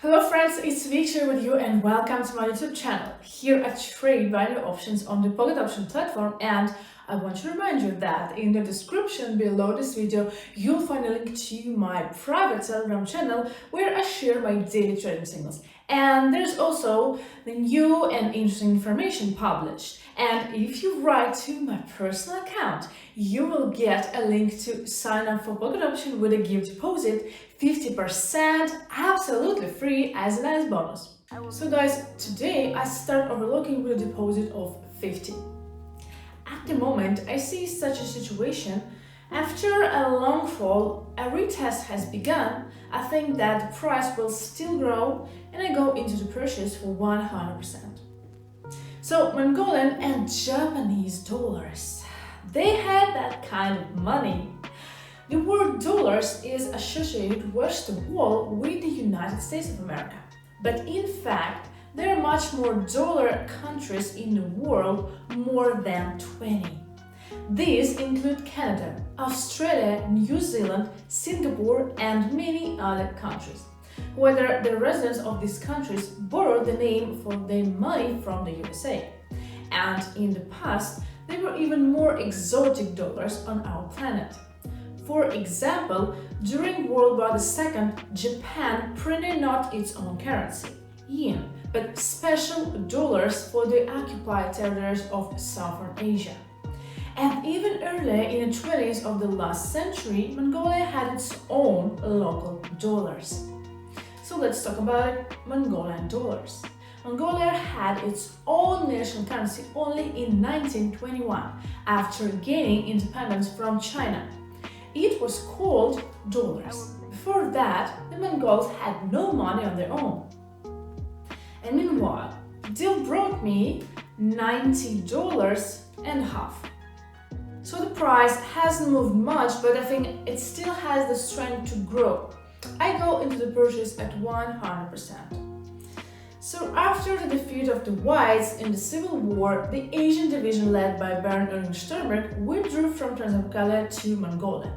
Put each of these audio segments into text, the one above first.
Hello friends, it's Victor with you and welcome to my YouTube channel. Here I trade value options on the PocketOption platform, and I want to remind you that in the description below this video you'll find a link to my private Telegram channel where I share my daily trading signals. And there's also the new and interesting information published. And if you write to my personal account, you will get a link to sign up for PocketOption with a gift deposit, 50% absolutely free as a nice bonus. So guys, today I start overlooking with a deposit of 50. At the moment, I see such a situation. After a long fall, a retest has begun. I think that the price will still grow and I go into the purchase for 100%. So Mongolian and Japanese dollars, they had that kind of money. The word dollars is associated first of all with the United States of America. But in fact, there are much more dollar countries in the world, more than 20. These include Canada, Australia, New Zealand, Singapore, and many other countries. Whether the residents of these countries borrowed the name for their money from the USA. And in the past, there were even more exotic dollars on our planet. For example, during World War II, Japan printed not its own currency, yen, but special dollars for the occupied territories of Southern Asia. And even earlier in the 20s of the last century, Mongolia had its own local dollars. So let's talk about Mongolian dollars. Mongolia had its own national currency only in 1921, after gaining independence from China. It was called dollars. Before that, the Mongols had no money on their own. And meanwhile, deal brought me $90 and a half. So the price hasn't moved much, but I think it still has the strength to grow. I go into the purchase at 100%. So after the defeat of the Whites in the Civil War, the Asian division led by Baron Erwin Sternberg withdrew from Transbaikalia to Mongolia.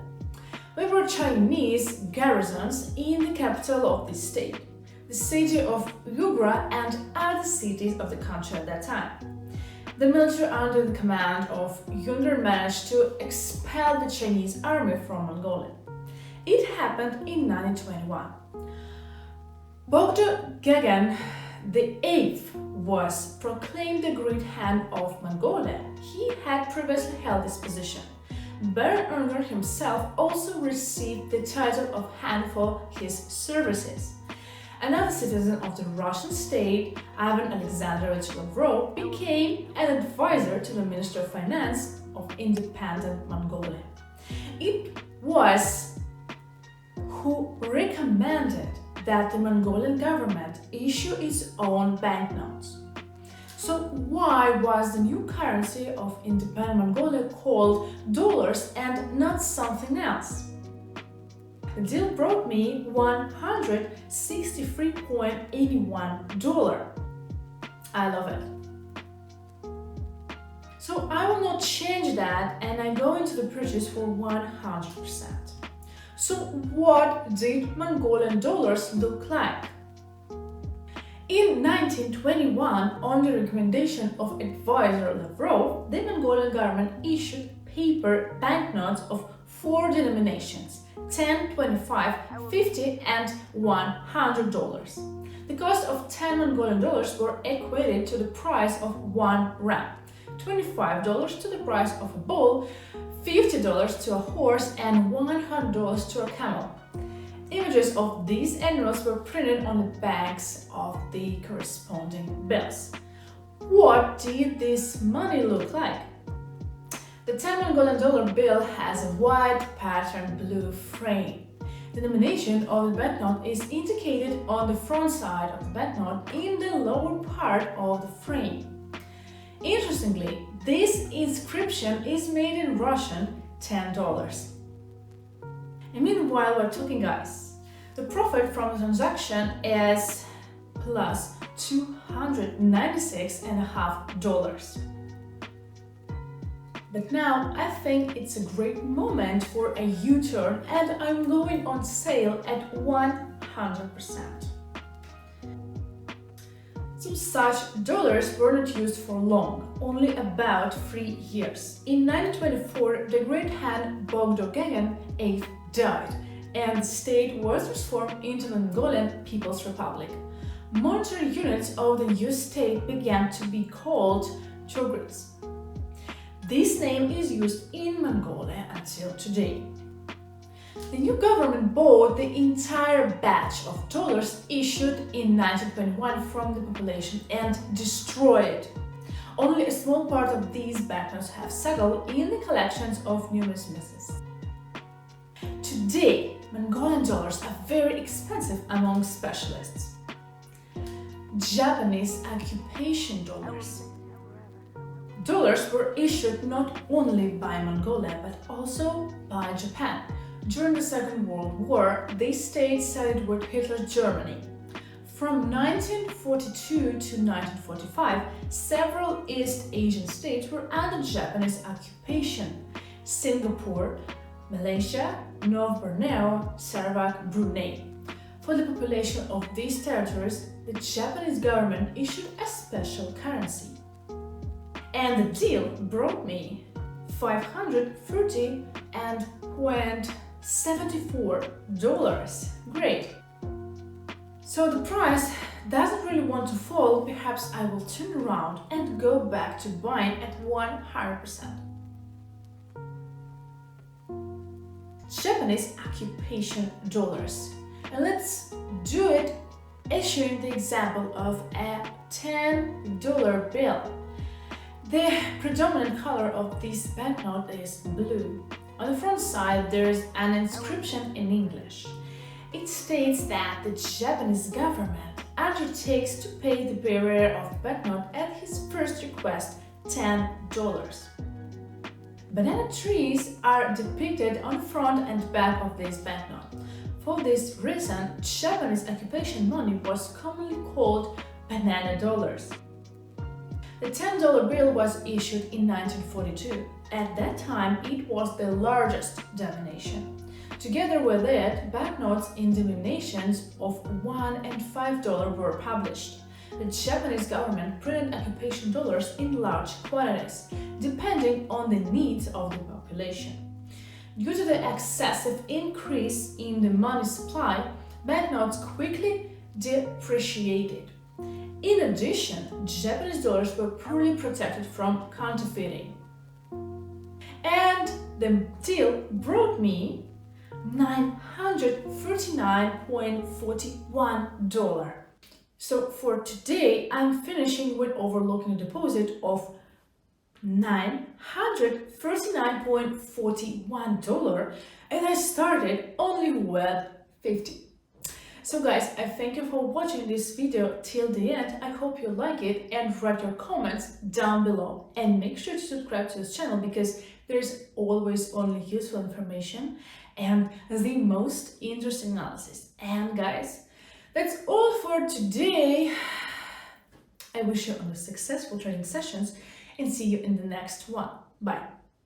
There were Chinese garrisons in the capital of the state, the city of Yugra, and other cities of the country at that time. The military under the command of Yunder managed to expel the Chinese army from Mongolia. It happened in 1921. Bogdo Gagan VIII was proclaimed the Great Khan of Mongolia. He had previously held this position. Baron Erwin himself also received the title of Khan for his services. Another citizen of the Russian state, Ivan Alexandrovich Lavrov, became an advisor to the Minister of Finance of independent Mongolia. It was who recommended that the Mongolian government issue its own banknotes. So why was the new currency of independent Mongolia called dollars and not something else? The deal brought me $163.81. I love it. So I will not change that and I go into the purchase for 100%. So what did Mongolian dollars look like? In 1921, on the recommendation of advisor Lavrov, the Mongolian government issued paper banknotes of 4 denominations: 10, 25, 50, and $100. The cost of 10 Mongolian dollars were equated to the price of 1 ram, $25 to the price of a bull, $50 to a horse, and $100 to a camel. Images of these animals were printed on the backs of the corresponding bills. What did this money look like? The 10 Mongolian dollar bill has a white patterned blue frame. The denomination of the banknote is indicated on the front side of the banknote in the lower part of the frame. Interestingly, this inscription is made in Russian $10. And meanwhile we're talking, guys, the profit from the transaction is plus $296.50. But now I think it's a great moment for a U-turn and I'm going on sale at 100%. Some such dollars were not used for long, only about 3 years. In 1924, the great Khan Bogdogan VIII died, and the state was transformed into the Mongolian People's Republic. Monetary units of the new state began to be called chogrids. This name is used in Mongolia until today. The new government bought the entire batch of dollars issued in 1921 from the population and destroyed it. Only a small part of these banknotes have settled in the collections of numismatists. Today, Mongolian dollars are very expensive among specialists. Japanese occupation dollars. Dollars were issued not only by Mongolia but also by Japan. During the Second World War, this state sided with Hitler's Germany. From 1942 to 1945, several East Asian states were under Japanese occupation: Singapore, Malaysia, North Borneo, Sarawak, Brunei. For the population of these territories, the Japanese government issued a special currency. And the deal brought me $530.74. Great! So the price doesn't really want to fall. Perhaps I will turn around and go back to buying at 100%. Japanese occupation dollars. And let's do it issuing the example of a $10 bill. The predominant color of this banknote is blue. On the front side, there is an inscription in English. It states that the Japanese government undertakes to pay the bearer of the banknote at his first request $10. Banana trees are depicted on front and back of this banknote. For this reason, Japanese occupation money was commonly called banana dollars. The $10 bill was issued in 1942. At that time, it was the largest denomination. Together with it, banknotes in denominations of $1 and $5 were published. The Japanese government printed occupation dollars in large quantities, depending on the needs of the population. Due to the excessive increase in the money supply, banknotes quickly depreciated. In addition, Japanese dollars were poorly protected from counterfeiting. And the deal brought me $939.41. So for today, I'm finishing with overlooking a deposit of $939.41, and I started only with 50. So guys, I thank you for watching this video till the end. I hope you like it, and write your comments down below. And make sure to subscribe to this channel because there's always only useful information and the most interesting analysis. And guys, that's all for today. I wish you all successful training sessions and see you in the next one. Bye.